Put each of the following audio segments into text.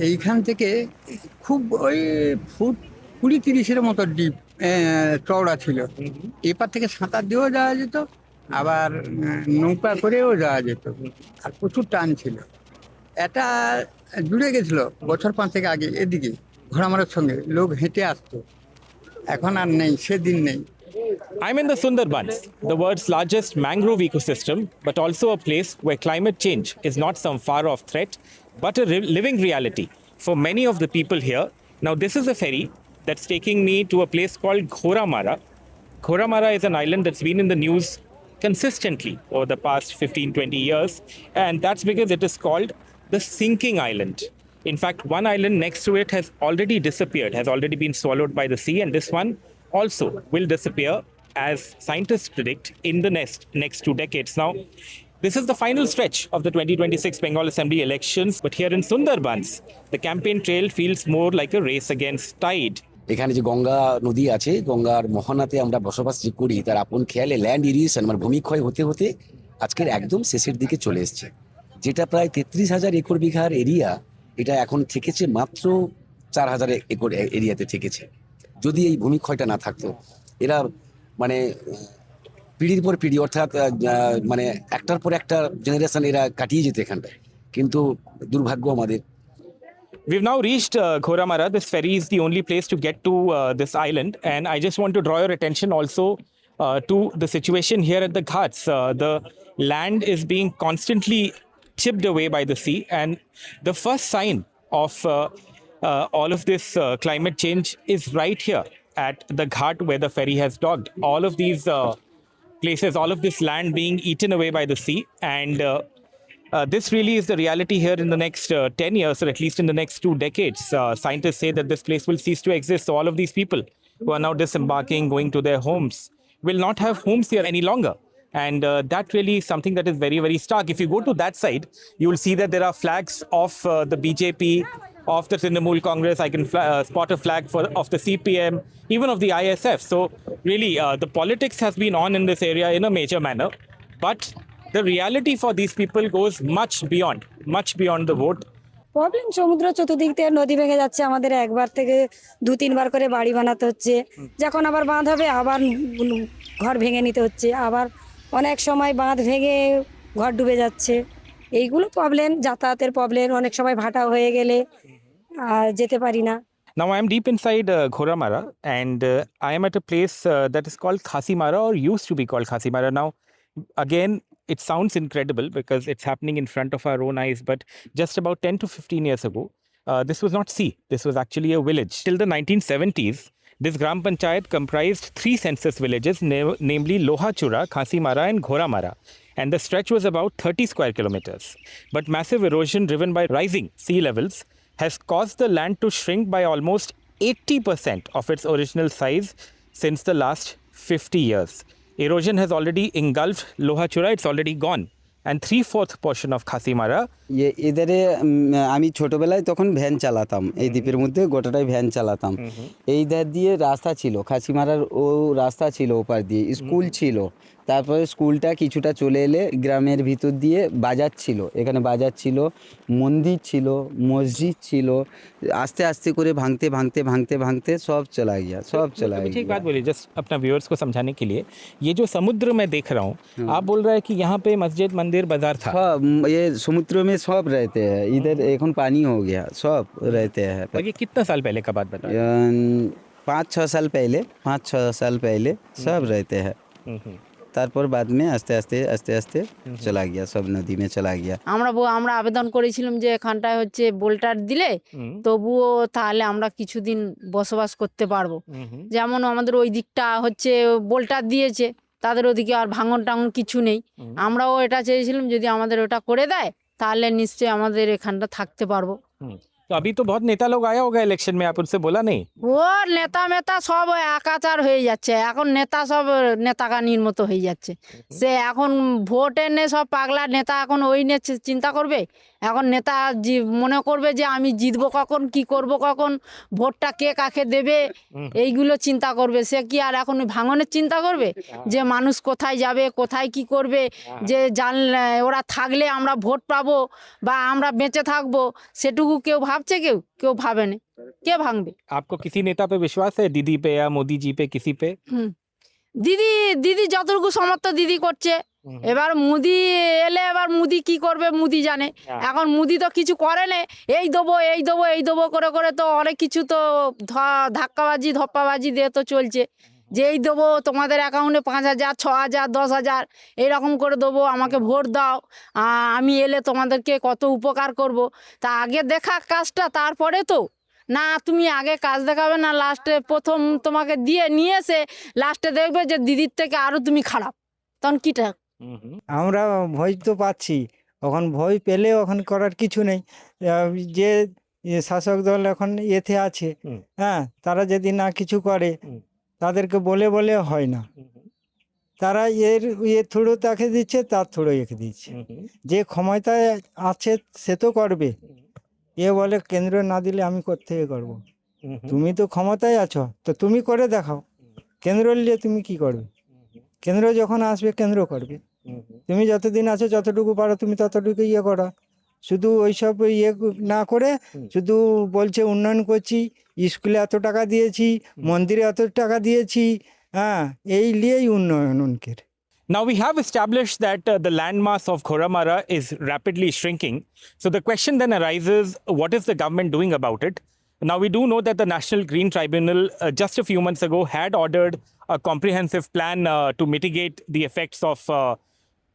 এইখান থেকে খুব ওই ফুট 20-30-এর মতো ডিপ চওড়া ছিল। এপার থেকে সাঁতার দিয়েও যাওয়া যেত, আবার নৌকা করেও যাওয়া যেত, আর প্রচুর টান ছিল। এটা জুড়ে গেছিল বছর 5 আগে, এদিকে ঘোড়ামারার সঙ্গে লোক হেঁটে আসতো, এখন আর নেই, সেদিন নেই। I'm in the Sundarbans, the world's largest mangrove ecosystem, but also a place where climate change is not some far-off threat, but a living reality for many of the people here. Now, this is a ferry that's taking me to a place called Ghoramara. Ghoramara is an island that's been in the news consistently over the past 15-20 years, and that's because it is called the sinking island. In fact, one island next to it has already disappeared, has already been swallowed by the sea, and this one also will disappear, as scientists predict, in the next 2 decades. Now, this is the final stretch of the 2026 Bengal Assembly elections, but here in Sundarbans, the campaign trail feels more like a race against tide. এখানে যে গঙ্গা নদী আছে, গঙ্গার মোহনাতে আমরা বসবাস যে করি, তার আপন খেয়ালে ল্যান্ড ইরিগেশন মানে ভূমিক্ষয় হতে হতে আজকের একদম শেষের দিকে চলে এসছে। যেটা প্রায় 33,000 একর বিঘার এরিয়া, এটা এখন থেকেছে মাত্র 4,000 একর এরিয়াতে থেকেছে। যদি এই ভূমিক্ষয়টা না থাকতো, এরা মানে পিঢ়ির পর পিঢ়ি, অর্থাৎ মানে একটার পর একটা জেনারেশন এরা কাটিয়ে যেত এখানটায়, কিন্তু দুর্ভাগ্য আমাদের। We've now reached Ghoramara. This ferry is the only place to get to this island. And I just want to draw your attention also to the situation here at the Ghats. The land is being constantly chipped away by the sea. And the first sign of all of this climate change is right here at the Ghat where the ferry has docked. All of these places, all of this land being eaten away by the sea. And this really is the reality here in the next 10 years, or at least in the next 2 decades. Scientists say that this place will cease to exist. So all of these people who are now disembarking, going to their homes, will not have homes here any longer. And that really is something that is very, very stark. If you go to that side, you will see that there are flags of the BJP, of the Trinamool Congress. I can spot a flag of the CPM, even of the ISF. So really, the politics has been on in this area in a major manner. But the reality for these people goes much beyond the vote. Problem সমুদ্র চতুর্দিক থেকে নদী ভেঙে যাচ্ছে, আমাদের একবার থেকে 2-3 বার করে বাড়ি বানাতে হচ্ছে, যখন আবার বাঁধ হবে আবার ঘর ভেঙে নিতে হচ্ছে, আবার অনেক সময় বাঁধ ভেঙে ঘর ডুবে যাচ্ছে। এইগুলো প্রবলেম, যাতায়াতের প্রবলেম, অনেক সময় ভাটা হয়ে গেলে আর যেতে পারি না। Now I am deep inside Ghoramara, and I am at a place that is called Khasimara, or used to be called Khasimara. Now, again, it sounds incredible because it's happening in front of our own eyes, but just about 10 to 15 years ago, this was not sea. This was actually a village. Till the 1970s, this Gram Panchayat comprised 3 census villages, namely Lohachura, Khasimara, and Ghoramara. And the stretch was about 30 square kilometers. But massive erosion driven by rising sea levels has caused the land to shrink by almost 80% of its original size since the last 50 years. Erosion has already engulfed Lohachura, it's already gone. And 3/4 portion of Khasimara. এধারে আমি ছোটবেলায় তখন van চালাতাম, এই দ্বীপের মধ্যে গোটাটাই van চালাতাম। এই ধার দিয়ে রাস্তা ছিল, খাসিমারার ও রাস্তা ছিল, ওপার দিয়ে স্কুল ছিল। তারপরে স্কুলটা কিছুটা চলে এলে গ্রামের ভিতর দিয়ে বাজার ছিল, এখানে বাজার ছিল, মন্দির ছিল, মসজিদ ছিল, আস্তে আস্তে করে ভাঙতে ভাঙতে ভাঙতে ভাঙতে सब चला गया। एक बात बोलिए, जस्ट अपना व्यूअर्स को समझाने के लिए, ये जो समुद्र मैं देख रहा हूँ, आप बोल रहे हैं कि यहाँ पे मस्जिद, मंदिर, बाजार था। ये समुद्र में सब रहते हैं, इधर এখন पानी हो गया, सब रहते हैं। और ये कितना साल पहले का बात बता? 5-6 साल पहले, 5-6 साल पहले सब रहते हैं। তারপর बाद में আস্তে আস্তে চলা গিয়া, সব নদী মে চলা গিয়া। আমরা আবেদন করেছিলাম যে এখানটায় হচ্ছে বোল্টার দিলে তবুও তাহলে আমরা কিছুদিন বসবাস করতে পারবো। যেমন আমাদের ওই দিকটা হচ্ছে বোল্টার দিয়েছে, তাদের ওদিকে আর ভাঙন টাঙন কিছু নেই। আমরাও এটা চেয়েছিলাম যদি আমাদের ওটা করে দেয় তাহলে নিশ্চয়ই আমাদের এখানটা থাকতে পারবো। तो अभी तो बहुत नेता लोग आया होगा इलेक्शन में, आप उनसे बोला नहीं? ও নেতা মেতা সব একাচার হয়ে যাচ্ছে, এখন নেতা সব নেতাকানির মতো হয়ে যাচ্ছে। সে এখন ভোট এনে সব পাগলা নেতা এখন ওই নিয়ে চিন্তা করবে। এখন নেতা মনে করবে যে আমি জিতবো কখন, কি করব কখন, ভোটটা কে কাকে দেবে, এইগুলো চিন্তা করবে। সে কি আর এখন ভাঙনের চিন্তা করবে যে মানুষ কোথায় যাবে, কোথায় কি করবে, যে ওরা থাকলে আমরা ভোট পাবো বা আমরা বেঁচে থাকবো, সেটুকু কেউ ভাবছে কেউ কেউ ভাবেনি কে ভাঙবে आपको किसी नेता पे विश्वास है, दीदी पे या मोदी जी पे, किसी पे? হুম দিদি দিদি যতটুকু সমর্থ দিদি করছে এবার মুদি এলে এবার মুদি কি করবে মুদি জানে এখন মুদি তো কিছু করে না এই দেবো এই দেবো এই দেবো করে করে তো অনেক কিছু তো ধাক্কাবাজি ধপ্পাবাজি দিয়ে তো চলছে যে এই দেবো তোমাদের অ্যাকাউন্টে 5,000 6,000 10,000 এইরকম করে দেবো আমাকে ভোট দাও আমি এলে তোমাদেরকে কত উপকার করব তা আগে দেখা কাজটা তারপরে তো না তুমি আগে কাজ দেখাবে না লাস্টে প্রথম তোমাকে দিয়ে নিয়ে এসে লাস্টে দেখবে যে দিদির থেকে আরো তুমি খারাপ তখন কিটা আমরা ভয় তো পাচ্ছি এখন ভয় পেলে এখন করার কিছু নেই যে শাসক দল এখন এতে আছে হ্যাঁ তারা যদি না কিছু করে তাদেরকে বলে বলে হয় না তারা থ্রু তাকে দিচ্ছে তার থ্রু একে দিচ্ছে যে ক্ষমতায় আছে সে তো করবে বলে কেন্দ্র না দিলে আমি কোত্থেকে করবো তুমি তো ক্ষমতায় আছো তো তুমি করে দেখাও কেন্দ্র নিয়ে তুমি কি করবে কেন্দ্র যখন আসবে কেন্দ্র করবে তুমি যতদিন আছো যতটুকু পারো তুমি ততটুকু করো শুধু ওইসব না করে শুধু বলছে উন্নয়ন করছি স্কুলে এত টাকা দিয়েছি মন্দিরে এত টাকা দিয়েছি হ্যাঁ এই নিয়েই উন্নয়ন উনকের Now we have established that the landmass of Ghoramara is rapidly shrinking. So the question then arises, what is the government doing about it? Now we do know that the National Green Tribunal just a few months ago had ordered a comprehensive plan to mitigate the effects of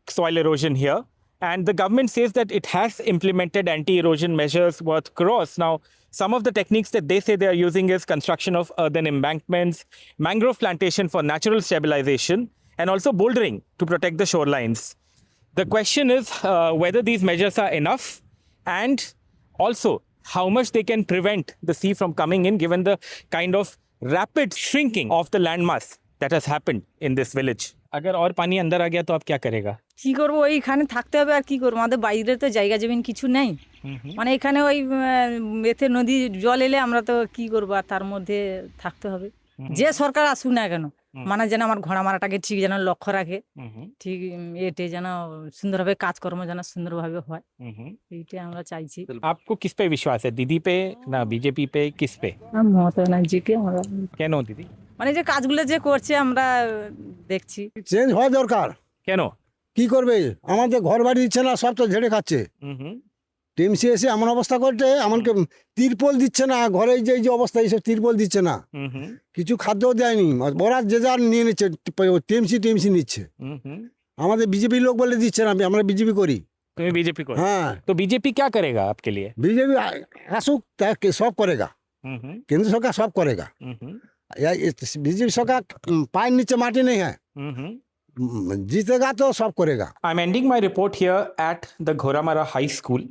soil erosion here. And the government says that it has implemented anti-erosion measures worth crores. Now, some of the techniques that they say they are using is construction of earthen embankments, mangrove plantation for natural stabilization, and also bouldering to protect the shorelines. The question is whether these measures are enough and also how much they can prevent the sea from coming in given the kind of rapid shrinking of the landmass that has happened in this village. अगर और पानी अंदर आ गया तो आप क्या करेगा? কি করবো ওইখানে থাকতে হবে আর কি করবো আমাদের বাইরে তো জায়গা জমিন কিছু নেই মানে এখানে ওই এতে নদী জল এলে আমরা তো কি করবো আর তার মধ্যে থাকতে হবে যে সরকার আসুক না কেন মানে যেন আমার ঘোড়ামারাটাকে ঠিক যেন লক্ষ্য রাখে ঠিক এতে যেন সুন্দরভাবে কাজকর্ম যেন সুন্দরভাবে হয় এইটাই আমরা চাইছি आपको किस पे विश्वास है, दीदी पे ना बीजेपी पे, किस पे? মমতা ব্যানার্জিকে আমরা কেন दीदी? মানে যে কাজগুলো যে করছে আমরা দেখছি চেঞ্জ হওয়া দরকার কেন? কি করবে আমাদের ঘর বাড়ি দিচ্ছে না সব তো ঝেড়ে খাচ্ছে টিএমসি এসে এমন অবস্থা করছে আমাকে তিরপল দিচ্ছে না ঘরে যে এই যে অবস্থা এইসব তিরপল দিচ্ছে না কিছু খাদ্যও দেয়নি ওরা যে যার নিয়ে নিচ্ছে টিএমসি নিচ্ছে আমাদের বিজেপি লোক বলে দিচ্ছে না আমরা বিজেপি করি तुम्हें बीजेपी को? हाँ तो बीजेपी क्या करेगा आपके लिए? বিজেপি আসুক সব করেগা কেন্দ্র সরকার সব করেগা বিজেপি সরকার পায়ের নিচে মাটি নেই হ্যাঁ जीतेगा तो सब करेगा. I'm ending my report here at the Ghoramara High School,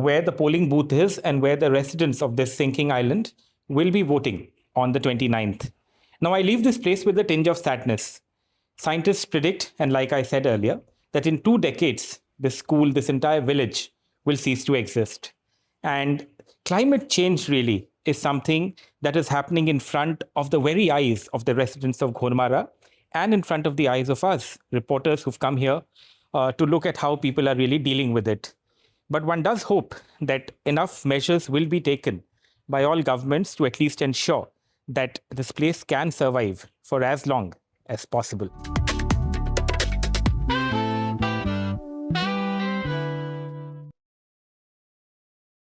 where the polling booth is and where the residents of this sinking island will be voting on the 29th. Now, I leave this place with a tinge of sadness. Scientists predict, and like I said earlier, that in 2 decades, this school, this entire village will cease to exist. And climate change really is something that is happening in front of the very eyes of the residents of Ghoramara and in front of the eyes of us, reporters who've come here to look at how people are really dealing with it. But one does hope that enough measures will be taken by all governments to at least ensure that this place can survive for as long as possible.